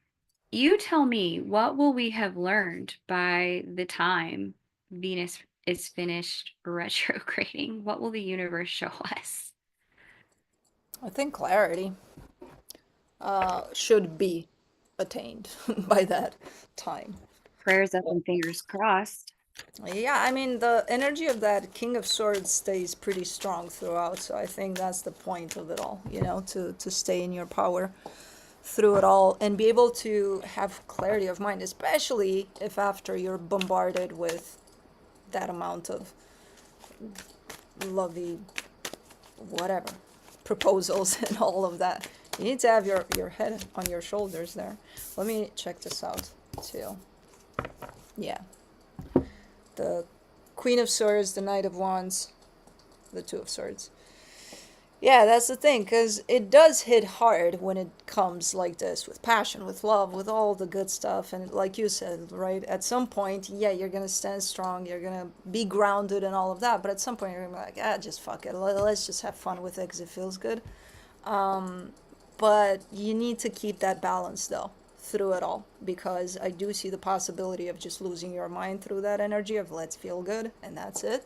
you tell me, what will we have learned by the time Venus is finished retrograding? What will the universe show us? I think clarity should be attained by that time. Prayers up and fingers crossed. Yeah, I mean, the energy of that King of Swords stays pretty strong throughout, so I think that's the point of it all, to stay in your power through it all and be able to have clarity of mind, especially if after you're bombarded with that amount of lovey, whatever, proposals and all of that. You need to have your head on your shoulders there. Let me check this out, too. Yeah. The Queen of Swords, the Knight of Wands, the Two of Swords. Yeah, that's the thing, because it does hit hard when it comes like this, with passion, with love, with all the good stuff. And like you said, right, at some point, yeah, you're going to stand strong, you're going to be grounded and all of that. But at some point, you're going to be like, just fuck it. Let's just have fun with it because it feels good. But you need to keep that balance, though, through it all, because I do see the possibility of just losing your mind through that energy of let's feel good, and that's it.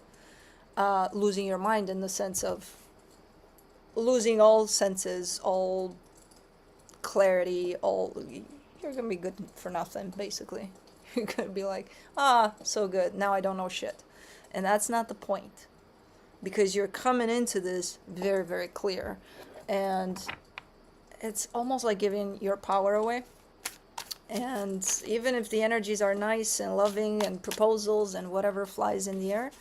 Losing your mind in the sense of losing all senses, all clarity, you're gonna be good for nothing, basically. You're gonna be like, so good, now I don't know shit. And that's not the point, because you're coming into this very, very clear, and it's almost like giving your power away. And even if the energies are nice and loving and proposals and whatever flies in the air,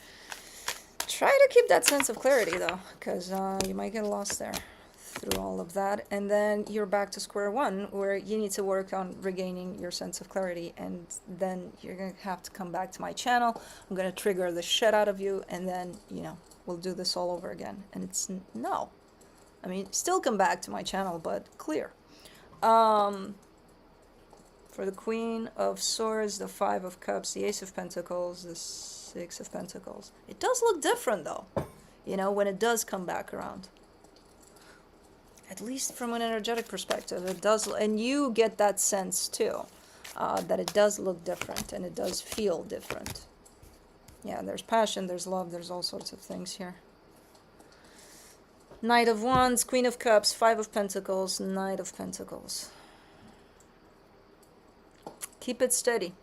try to keep that sense of clarity, though, because you might get lost there through all of that. And then you're back to square one, where you need to work on regaining your sense of clarity. And then you're going to have to come back to my channel. I'm going to trigger the shit out of you, and then, we'll do this all over again. And it's no. I mean, still come back to my channel, but clear. For the Queen of Swords, the Five of Cups, the Ace of Pentacles, the Six of Pentacles. It does look different, though, when it does come back around. At least from an energetic perspective, it does, and you get that sense, too, that it does look different, and it does feel different. Yeah, there's passion, there's love, there's all sorts of things here. Knight of Wands, Queen of Cups, Five of Pentacles, Knight of Pentacles. Keep it steady.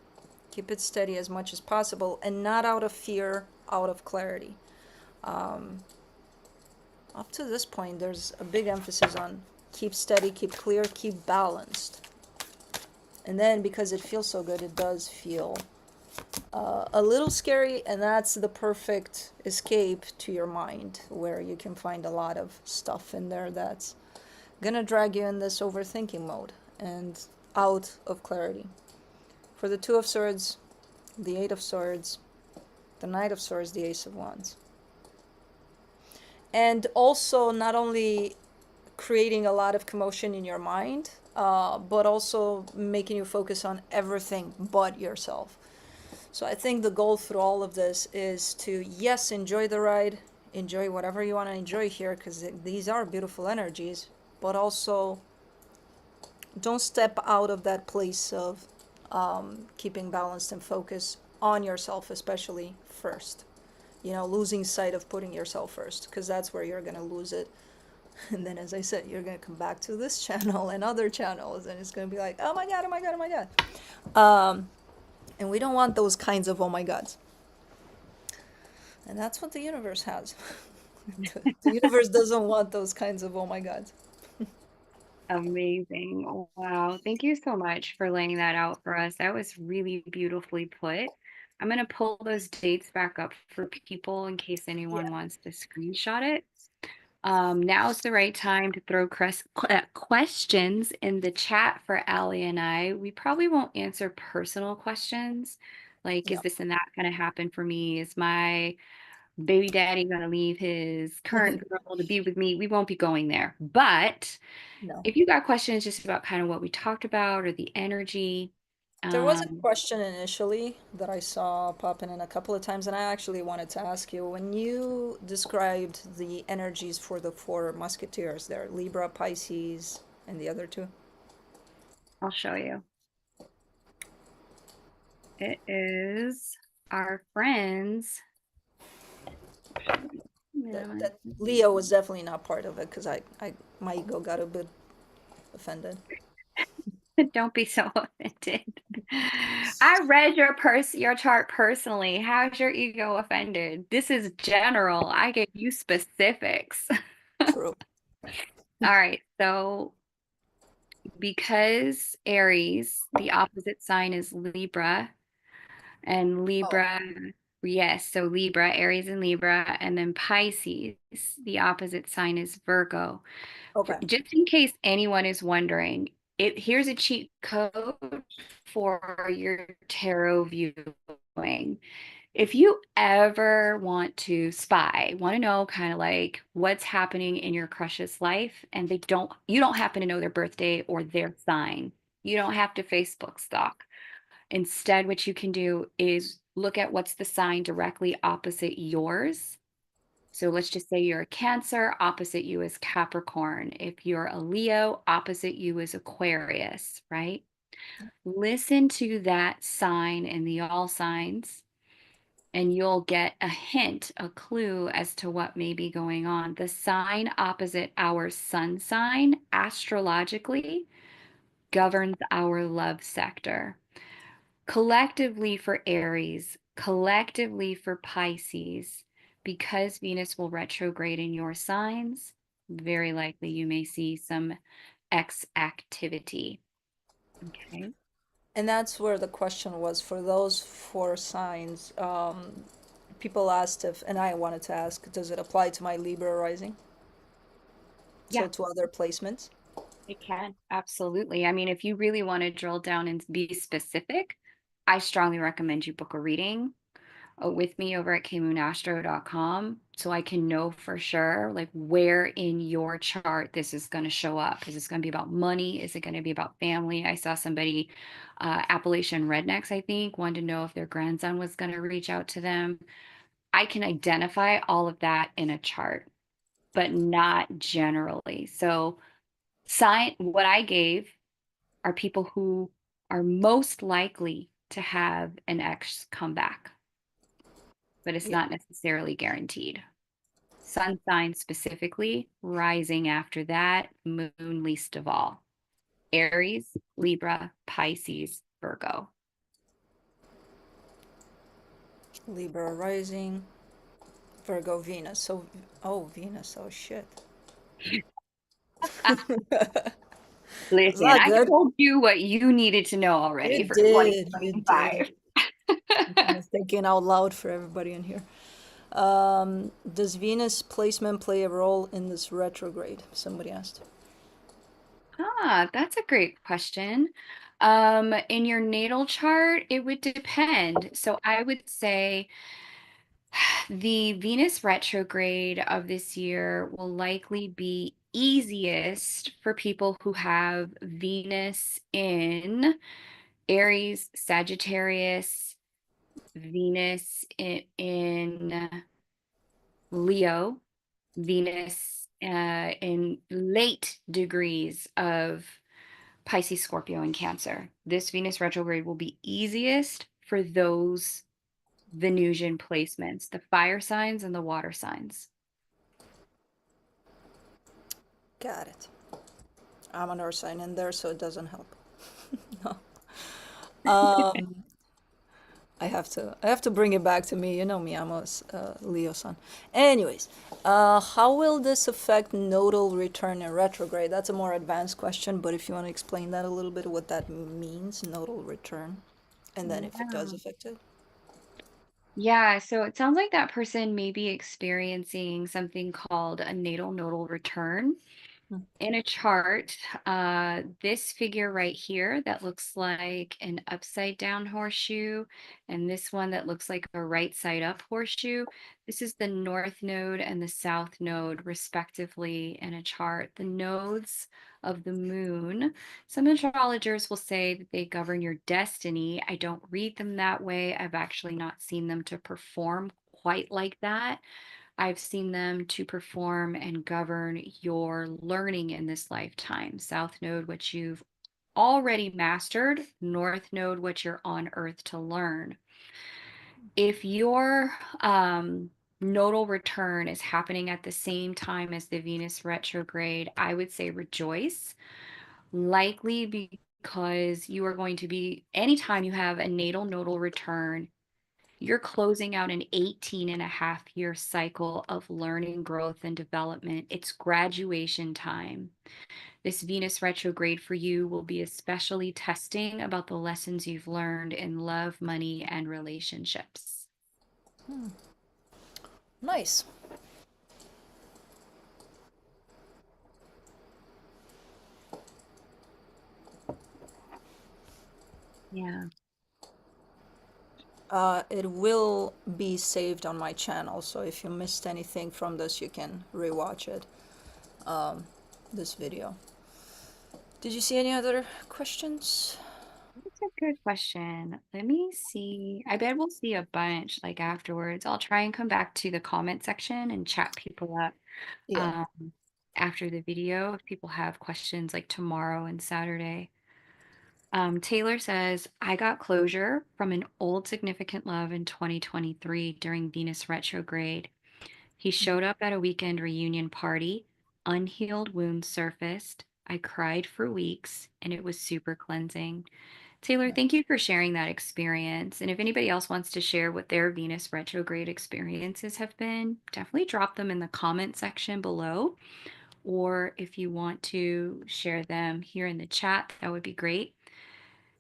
Keep it steady as much as possible, and not out of fear, out of clarity. Up to this point, there's a big emphasis on keep steady, keep clear, keep balanced. And then because it feels so good, it does feel a little scary, and that's the perfect escape to your mind, where you can find a lot of stuff in there that's gonna drag you in this overthinking mode and out of clarity. For the Two of Swords, the Eight of Swords, the Knight of Swords, the Ace of Wands. And also, not only creating a lot of commotion in your mind, but also making you focus on everything but yourself. So I think the goal through all of this is to, yes, enjoy the ride, enjoy whatever you want to enjoy here, because these are beautiful energies, but also don't step out of that place of keeping balanced and focus on yourself, especially first. You know, losing sight of putting yourself first, because that's where you're going to lose it. And then, as I said, you're going to come back to this channel and other channels, and it's going to be like, oh my God, oh my God, oh my God. And we don't want those kinds of oh my gods. And that's what the universe has. The universe doesn't want those kinds of oh my gods. Amazing. Wow. Thank you so much for laying that out for us. That was really beautifully put. I'm going to pull those dates back up for people in case anyone Yeah. wants to screenshot it. Now's the right time to throw questions in the chat for Allie and I. We probably won't answer personal questions like, is No. this and that going to happen for me? Is my baby daddy going to leave his current girl to be with me? We won't be going there. But No. if you got questions just about kind of what we talked about or the energy, There was a um, question initially that I saw popping in a couple of times, and I actually wanted to ask you when you described the energies for the four musketeers there, Libra, Pisces, and the other two. I'll show you. It is our friends. That Leo was definitely not part of it because my ego got a bit offended. Don't be so offended. I read your chart personally. How's your ego offended? This is general. I gave you specifics. True. All right. So because Aries, the opposite sign is Libra, and Oh, Libra, yes, so Libra, Aries and Libra, and then Pisces, the opposite sign is Virgo. okay. Just in case anyone is wondering, here's a cheat code for your tarot viewing. If you ever want to spy, want to know kind of like what's happening in your crush's life, and you don't happen to know their birthday or their sign, you don't have to Facebook stalk. Instead, what you can do is look at what's the sign directly opposite yours. So let's just say you're a Cancer, opposite you is Capricorn. If you're a Leo, opposite you is Aquarius, right? Listen to that sign and the all signs, and you'll get a hint, a clue as to what may be going on. The sign opposite our sun sign, astrologically, governs our love sector. Collectively for Aries, collectively for Pisces, because Venus will retrograde in your signs, very likely you may see some X activity. Okay. And that's where the question was for those four signs. People asked if, and I wanted to ask, does it apply to my Libra rising? So Yeah, to other placements? it can. Absolutely. I mean, if you really want to drill down and be specific, I strongly recommend you book a reading with me over at kmoonastro.com so I can know for sure like where in your chart this is going to show up. Is this going to be about money? Is it going to be about family? I saw somebody, Appalachian Rednecks, I think, wanted to know if their grandson was going to reach out to them. I can identify all of that in a chart, but not generally. So what I gave are people who are most likely to have an ex come back, but it's Yeah. not necessarily guaranteed. Sun sign specifically, rising after that, moon least of all. Aries, Libra, Pisces, Virgo. Libra rising, Virgo, Venus. So, oh, Venus. Oh, shit. Listen, Not I good. told you what you needed to know already You for did. You did. 2025. I'm kind of thinking out loud for everybody in here. Does Venus placement play a role in this retrograde? Somebody asked. That's a great question. In your natal chart, it would depend. So I would say the Venus retrograde of this year will likely be easiest for people who have Venus in Aries, Sagittarius, Venus in Leo, Venus in late degrees of Pisces, Scorpio, and Cancer. This Venus retrograde will be easiest for those Venusian placements, the fire signs and the water signs. Got it. I'm an earth sign in there, so it doesn't help. No. Um, I have to bring it back to me. You know me, I'm a Leo sun. Anyways, how will this affect nodal return in retrograde? That's a more advanced question, but if you want to explain that a little bit, what that means, nodal return, and then if it does Yeah. affect it. Yeah, so it sounds like that person may be experiencing something called a natal nodal return. Hmm. In a chart, this figure right here that looks like an upside down horseshoe, and this one that looks like a right side up horseshoe, this is the north node and the south node, respectively, in a chart. The nodes of the moon, some astrologers will say that they govern your destiny. I don't read them that way. I've actually not seen them to perform quite like that. I've seen them to perform and govern your learning in this lifetime. South node, what you've already mastered, north node, what you're on earth to learn. If your nodal return is happening at the same time as the Venus retrograde, I would say rejoice, likely because you are going to be, anytime you have a natal nodal return, you're closing out an 18-and-a-half-year cycle of learning, growth, and development. It's graduation time. This Venus retrograde for you will be especially testing about the lessons you've learned in love, money, and relationships. Nice. Yeah. It will be saved on my channel, so if you missed anything from this, you can rewatch it. This video. Did you see any other questions? That's a good question. Let me see. I bet we'll see a bunch like afterwards. I'll try and come back to the comment section and chat people up Yeah. um, after the video if people have questions like tomorrow and Saturday. Taylor says, I got closure from an old significant love in 2023 during Venus retrograde. He showed up at a weekend reunion party, unhealed wounds surfaced. I cried for weeks, and it was super cleansing. Taylor, thank you for sharing that experience. And if anybody else wants to share what their Venus retrograde experiences have been, definitely drop them in the comment section below. Or if you want to share them here in the chat, that would be great.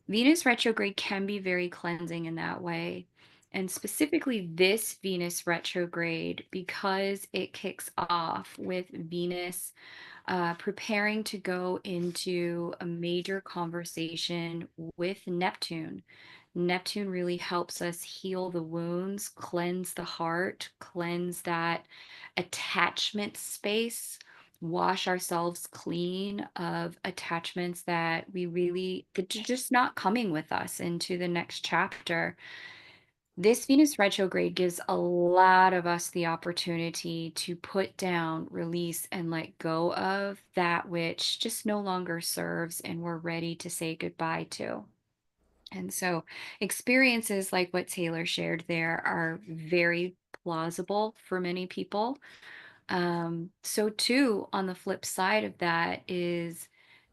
Venus retrograde can be very cleansing in that way. And specifically, this Venus retrograde, because it kicks off with Venus preparing to go into a major conversation with Neptune. Neptune really helps us heal the wounds, cleanse the heart, cleanse that attachment space, wash ourselves clean of attachments that we really, that are just not coming with us into the next chapter. This Venus retrograde gives a lot of us the opportunity to put down, release, and let go of that which just no longer serves and we're ready to say goodbye to. And so experiences like what Taylor shared there are very plausible for many people. So too, on the flip side of that is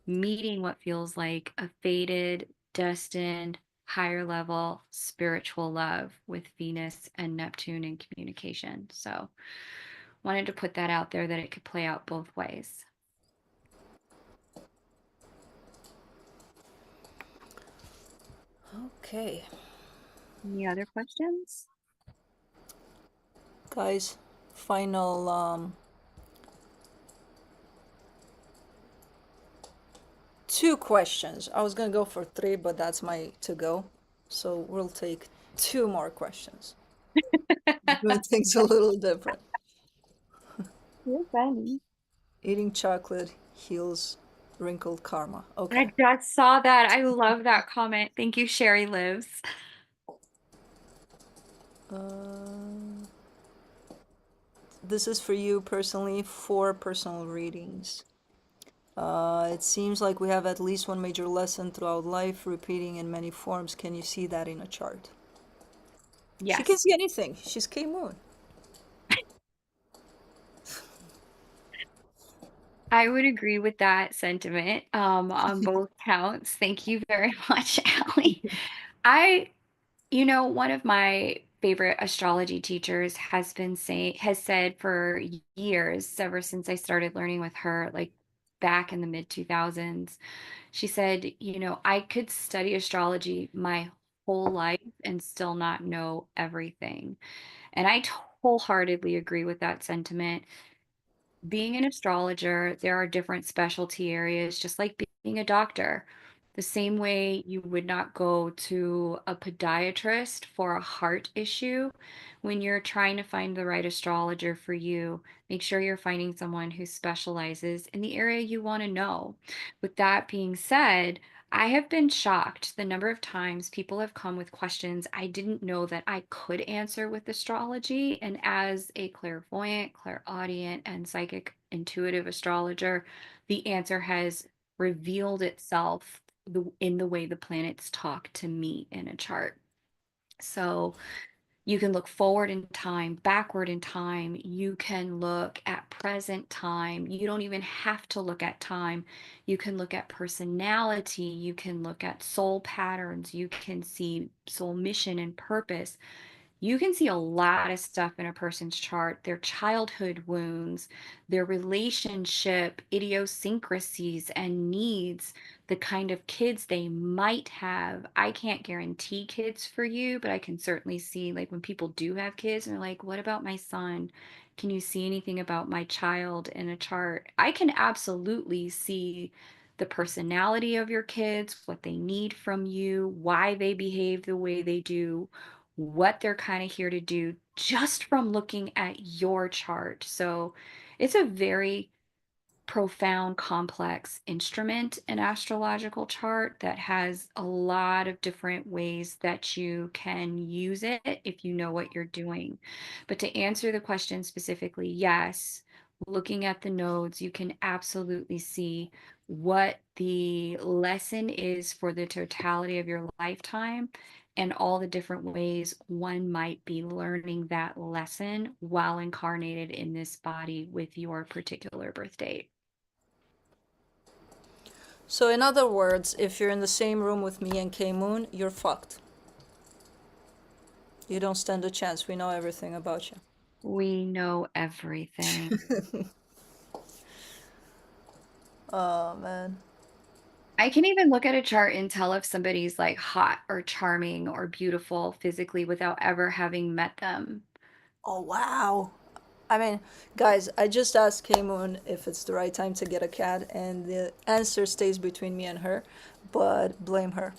meeting what feels like a fated, destined, higher level spiritual love with Venus and Neptune in communication. So wanted to put that out there that it could play out both ways. Okay. Any other questions? Guys, final 2 questions. I was gonna go for 3, but that's my to go. So we'll take 2 more questions. Doing things a little different. You're funny. Eating chocolate heals wrinkled karma. I Okay. just saw that. I love that comment. Thank you, Sherry Lives. Uh, this is for you personally, 4 personal readings. It seems like we have at least one major lesson throughout life, repeating in many forms. Can you see that in a chart? She can Yes. see anything. She's K Moon. I would agree with that sentiment on both counts. Thank you very much, Allie. I, one of my favorite astrology teachers has said for years, ever since I started learning with her, like back in the mid 2000s, she said, I could study astrology my whole life and still not know everything. And I wholeheartedly agree with that sentiment. Being an astrologer, there are different specialty areas, just like being a doctor. The same way you would not go to a podiatrist for a heart issue, when you're trying to find the right astrologer for you, make sure you're finding someone who specializes in the area you want to know. With that being said, I have been shocked the number of times people have come with questions I didn't know that I could answer with astrology. And as a clairvoyant, clairaudient, and psychic intuitive astrologer, the answer has revealed itself in the way the planets talk to me in a chart. So you can look forward in time, backward in time. You can look at present time. You don't even have to look at time. You can look at personality. You can look at soul patterns. You can see soul mission and purpose. You can see a lot of stuff in a person's chart, their childhood wounds, their relationship idiosyncrasies and needs, the kind of kids they might have. I can't guarantee kids for you, but I can certainly see, like, when people do have kids and they're like, what about my son? Can you see anything about my child in a chart? I can absolutely see the personality of your kids, what they need from you, why they behave the way they do, what they're kind of here to do just from looking at your chart. So it's a very profound, complex instrument, an astrological chart that has a lot of different ways that you can use it if you know what you're doing. But to answer the question specifically, yes, looking at the nodes, you can absolutely see what the lesson is for the totality of your lifetime and all the different ways one might be learning that lesson while incarnated in this body with your particular birth date. So, in other words, if you're in the same room with me and K Moon, you're fucked. You don't stand a chance. We know everything about you. We know everything. Oh, man. I can even look at a chart and tell if somebody's like hot or charming or beautiful physically without ever having met them. Oh, wow. I mean, guys, I just asked K Moon if it's the right time to get a cat, and the answer stays between me and her, but blame her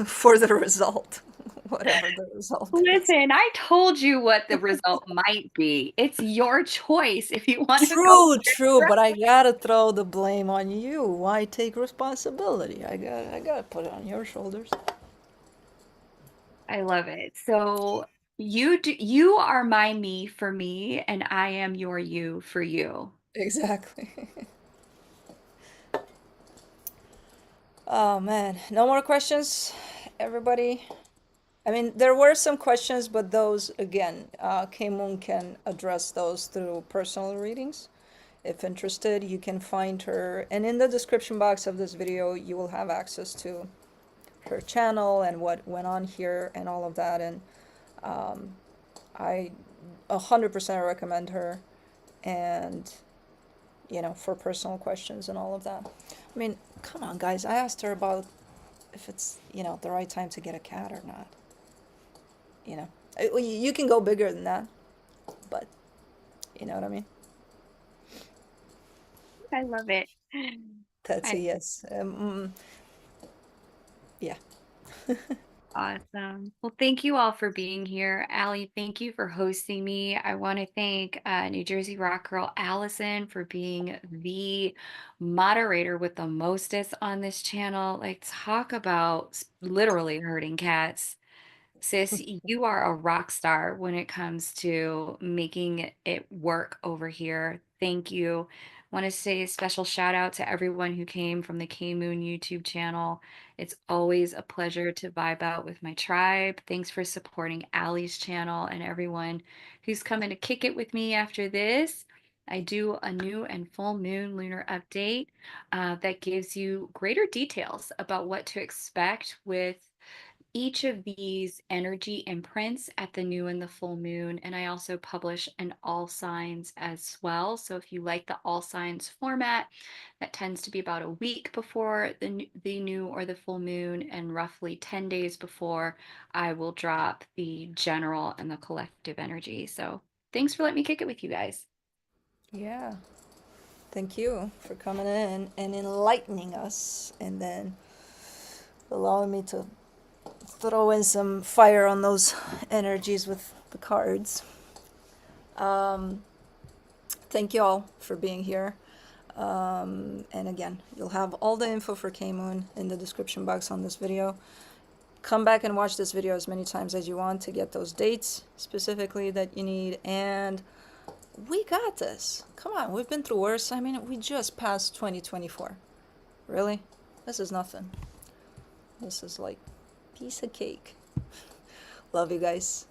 for the result, whatever the result is. Listen, I told you what the result might be. It's your choice if you want to go True, with it. true, but I gotta throw the blame on you. Why take responsibility? I gotta put it on your shoulders. I love it. So you are my me for me, and I am your you for you. Exactly. Oh man, no more questions, everybody. I mean, there were some questions, but those, again, K-Moon can address those through personal readings. If interested, you can find her. And in the description box of this video, you will have access to her channel and what went on here and all of that. And I 100% recommend her, and for personal questions and all of that. I mean, come on, guys. I asked her about if it's the right time to get a cat or not. You can go bigger than that, but you know what I mean. I love it. That's a I yes. Yeah. Awesome. Well, thank you all for being here. Allie, thank you for hosting me. I want to thank New Jersey Rock Girl Allison for being the moderator with the mostest on this channel. Like, talk about literally hurting cats. Sis, you are a rock star when it comes to making it work over here. Thank you. Want to say a special shout out to everyone who came from the K Moon YouTube channel. It's always a pleasure to vibe out with my tribe. Thanks for supporting Allie's channel and everyone who's coming to kick it with me after this. I do a new and full moon lunar update that gives you greater details about what to expect with each of these energy imprints at the new and the full moon. And I also publish an all signs as well. So if you like the all signs format, that tends to be about a week before the new or the full moon, and roughly 10 days before I will drop the general and the collective energy. So thanks for letting me kick it with you guys. Yeah. Thank you for coming in and enlightening us, and then allowing me to throw in some fire on those energies with the cards. Um, Thank you all for being here. And again, you'll have all the info for K-Moon in the description box on this video. Come back and watch this video as many times as you want to get those dates specifically that you need. And we got this. Come on, we've been through worse. I mean, we just passed 2024. Really? This is nothing. This is like piece of cake. Love you guys.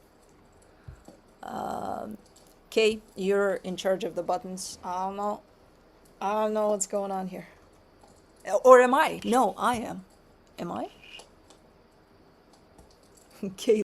Kay, you're in charge of the buttons. I don't know. I don't know what's going on here. Or am I? No, I am. Am I? Kay